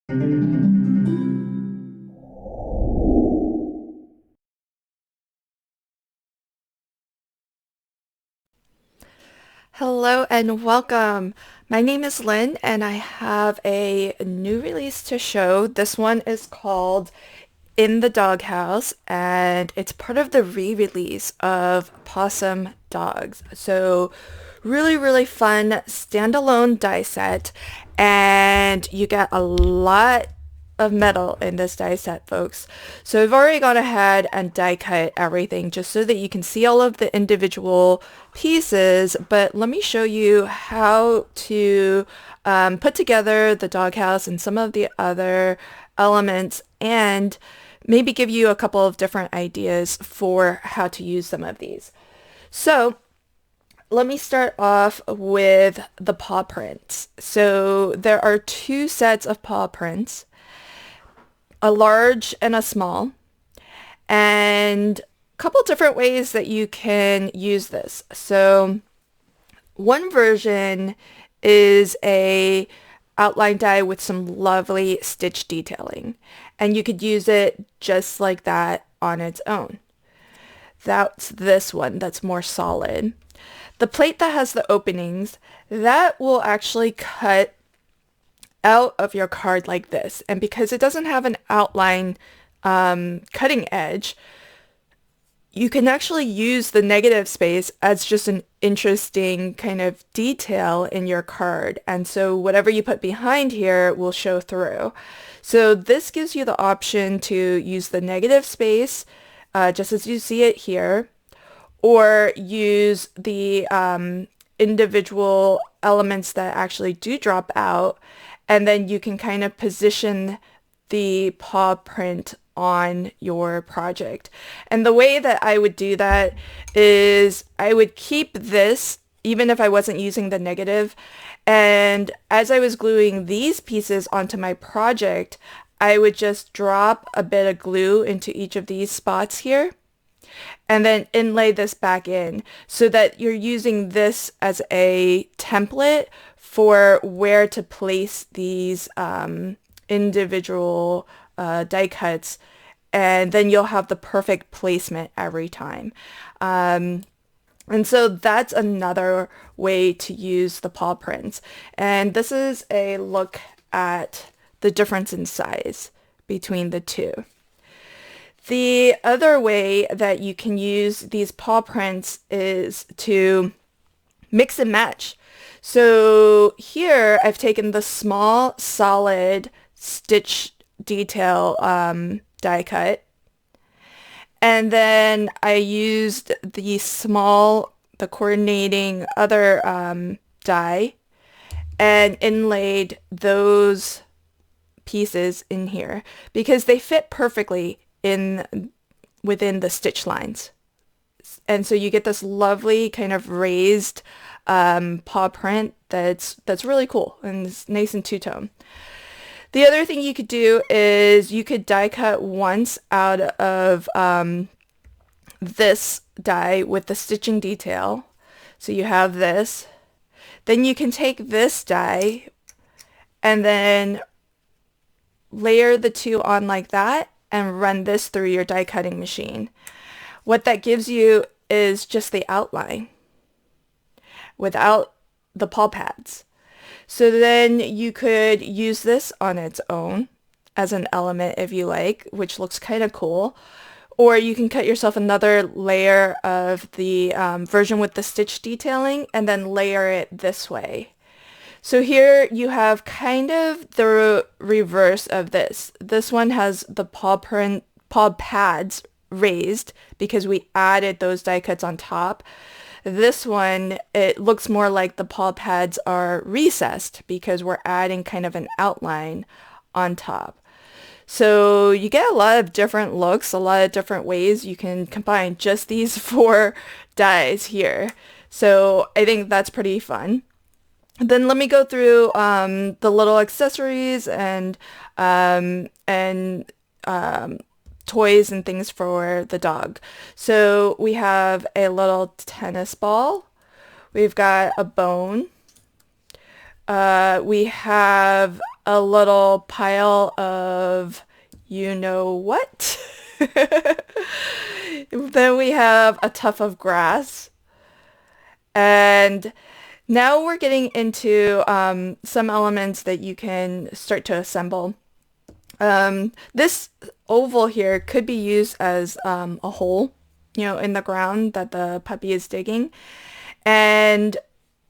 Hello and welcome. My name is Lynn and I have a new release to show. This one is called In the Doghouse and it's part of the re-release of Possum Dogs. So really fun standalone die set and you get a lot of metal in this die set, folks. So I've already gone ahead and die cut everything just so that you can see all of the individual pieces, but let me show you how to put together the doghouse and some of the other elements and maybe give you a couple of different ideas for how to use some of these. So let me start off with the paw prints. So there are two sets of paw prints, a large and a small, and a couple different ways that you can use this. So one version is a outline die with some lovely stitch detailing, and you could use it just like that on its own. That's this one that's more solid. The plate that has the openings, that will actually cut out of your card like this. And because it doesn't have an outline cutting edge, you can actually use the negative space as just an interesting kind of detail in your card. And so whatever you put behind here will show through. So this gives you the option to use the negative space, just as you see it here, or use the individual elements that actually do drop out, and then you can kind of position the paw print on your project. And the way that I would do that is I would keep this even if I wasn't using the negative, and as I was gluing these pieces onto my project, I would just drop a bit of glue into each of these spots here and then inlay this back in so that you're using this as a template for where to place these individual die cuts, and then you'll have the perfect placement every time. And so that's another way to use the paw prints. And this is a look at the difference in size between the two. The other way that you can use these paw prints is to mix and match. So here I've taken the small solid stitch detail die cut, and then I used the coordinating other die and inlaid those pieces in here because they fit perfectly within the stitch lines. And so you get this lovely kind of raised paw print that's really cool and it's nice and two-tone. The other thing you could do is you could die cut once out of this die with the stitching detail. So you have this. Then you can take this die and then layer the two on like that and run this through your die cutting machine. What that gives you is just the outline without the paw pads. So then you could use this on its own as an element if you like, which looks kind of cool. Or you can cut yourself another layer of the version with the stitch detailing and then layer it this way. So here you have kind of the reverse of this. This one has the paw pads raised because we added those die cuts on top. This one, it looks more like the paw pads are recessed because we're adding kind of an outline on top. So you get a lot of different looks, a lot of different ways you can combine just these four dies here. So I think that's pretty fun. Then let me go through the little accessories and toys and things for the dog. So we have a little tennis ball. We've got a bone. We have a little pile of you know what. Then we have a tuft of grass. And now we're getting into some elements that you can start to assemble. This oval here could be used as a hole, in the ground that the puppy is digging. And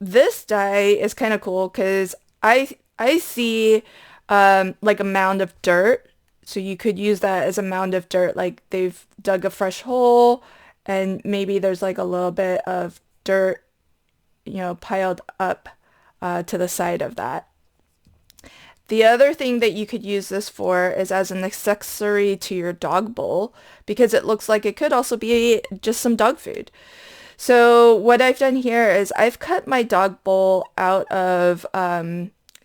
this die is kind of cool because I see like a mound of dirt. So you could use that as a mound of dirt, like they've dug a fresh hole and maybe there's like a little bit of dirt, piled up to the side of that. The other thing that you could use this for is as an accessory to your dog bowl because it looks like it could also be just some dog food. So what I've done here is I've cut my dog bowl out of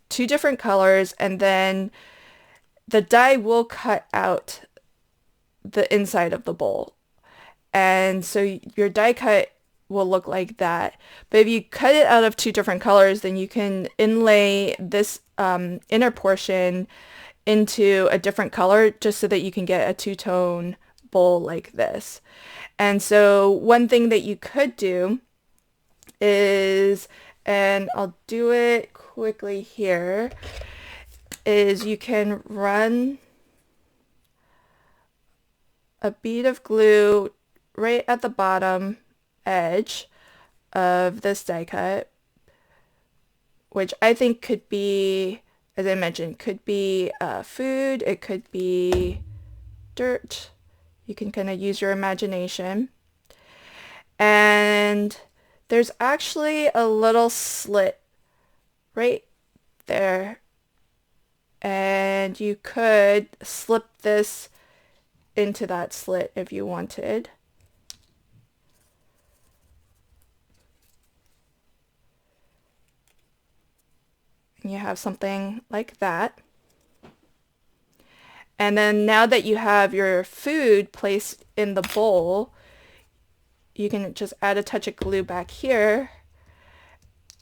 two different colors, and then the die will cut out the inside of the bowl. And so your die cut will look like that. But if you cut it out of two different colors, then you can inlay this inner portion into a different color just so that you can get a two-tone bowl like this. And so one thing that you could do is, and I'll do it quickly here, is you can run a bead of glue right at the bottom edge of this die cut, which I think could be, as I mentioned, could be food, it could be dirt. You can kind of use your imagination. And there's actually a little slit right there. And you could slip this into that slit if you wanted. And you have something like that. And then now that you have your food placed in the bowl, you can just add a touch of glue back here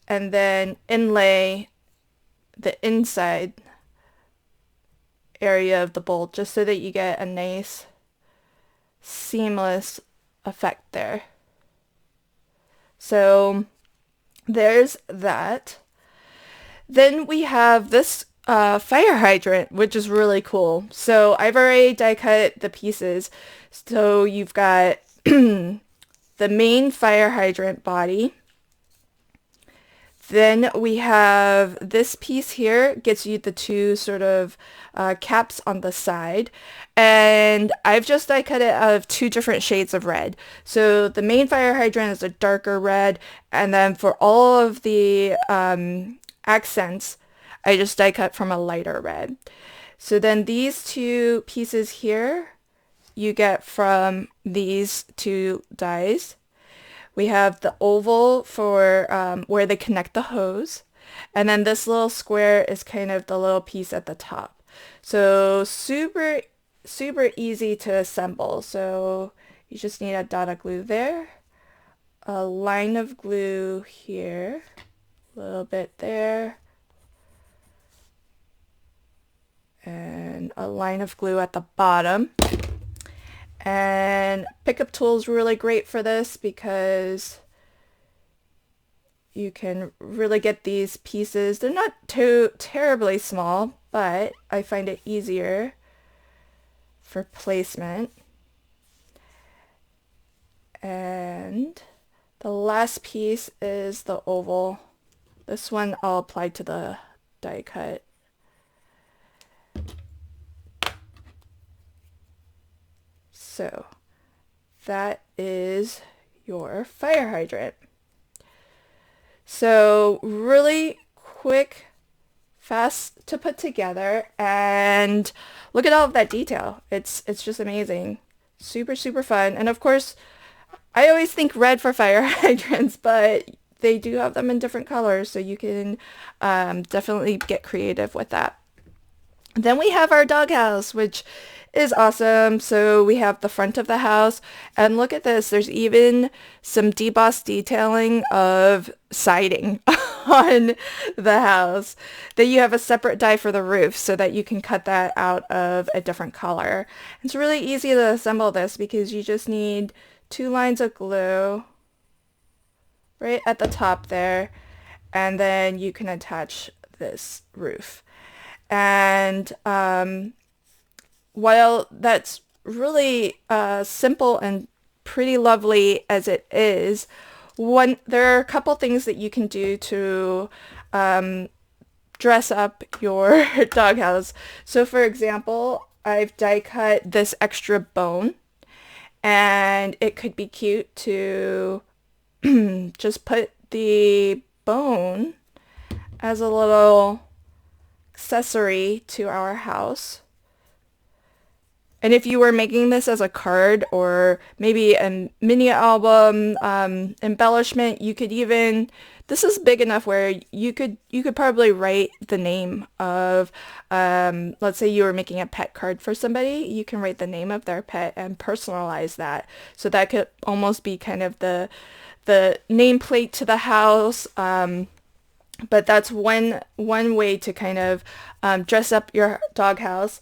and then inlay the inside area of the bowl just so that you get a nice seamless effect there. So there's that. Then we have this fire hydrant, which is really cool. So I've already die cut the pieces. So you've got the main fire hydrant body. Then we have this piece here, gets you the two sort of caps on the side. And I've just die cut it out of two different shades of red. So the main fire hydrant is a darker red. And then for all of the accents, I just die cut from a lighter red. So then these two pieces here, you get from these two dies. We have the oval for where they connect the hose. And then this little square is kind of the little piece at the top. So super, super easy to assemble. So you just need a dot of glue there, a line of glue here, a little bit there, and a line of glue at the bottom. And pickup tool is really great for this because you can really get these pieces. They're not too terribly small, but I find it easier for placement. And the last piece is the oval. This one I'll apply to the die cut. So that is your fire hydrant. So really quick, fast to put together, and look at all of that detail. It's just amazing. Super, super fun. And of course, I always think red for fire hydrants, but they do have them in different colors, so you can definitely get creative with that. Then we have our doghouse, which is awesome. So we have the front of the house, and look at this. There's even some deboss detailing of siding on the house. Then you have a separate die for the roof so that you can cut that out of a different color. It's really easy to assemble this because you just need 2 lines of glue right at the top there, and then you can attach this roof. And while that's really simple and pretty lovely as it is, there are a couple things that you can do to dress up your doghouse. So for example, I've die cut this extra bone, and it could be cute to just put the bone as a little accessory to our house. And if you were making this as a card or maybe a mini album embellishment, you could even, this is big enough where you could probably write the name of, let's say you were making a pet card for somebody, you can write the name of their pet and personalize that. So that could almost be kind of the nameplate to the house. But that's one way to kind of dress up your doghouse.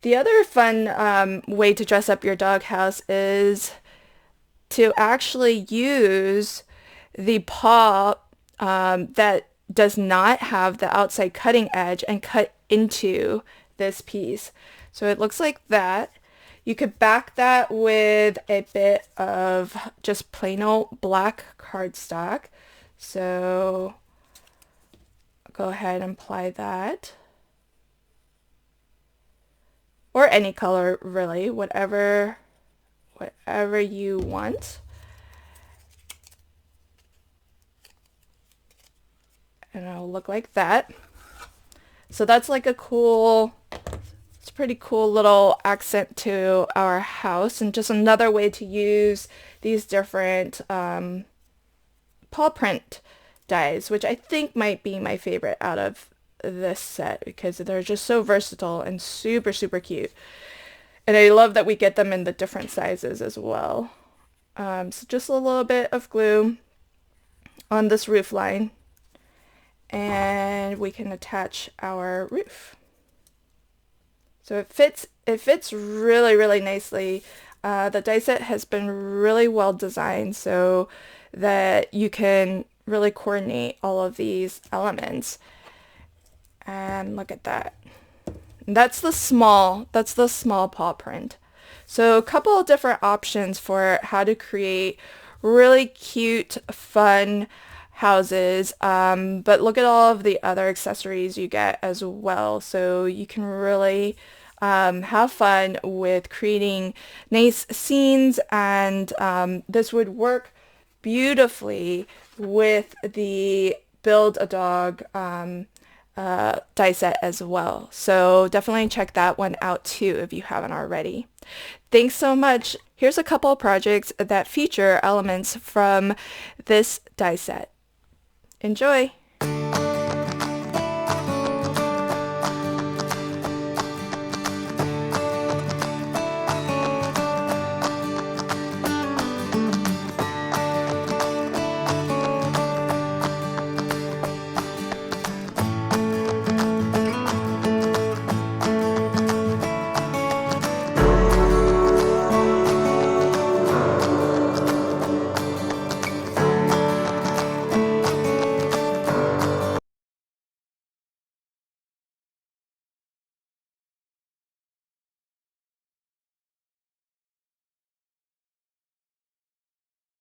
The other fun way to dress up your doghouse is to actually use the paw that does not have the outside cutting edge and cut into this piece. So it looks like that. You could back that with a bit of just plain old black cardstock. So go ahead and apply that. Or any color, really, whatever you want. And it'll look like that. So that's like a it's a pretty cool little accent to our house, and just another way to use these different paw print dies, which I think might be my favorite out of this set because they're just so versatile and super, super cute. And I love that we get them in the different sizes as well. So just a little bit of glue on this roof line, and we can attach our roof. So it fits really, really nicely. The die set has been really well designed so that you can really coordinate all of these elements. And look at that. That's the small paw print. So a couple of different options for how to create really cute, fun houses. But look at all of the other accessories you get as well. So you can really have fun with creating nice scenes, and this would work beautifully with the Build a Dog die set as well. So definitely check that one out too if you haven't already. Thanks so much. Here's a couple of projects that feature elements from this die set. Enjoy!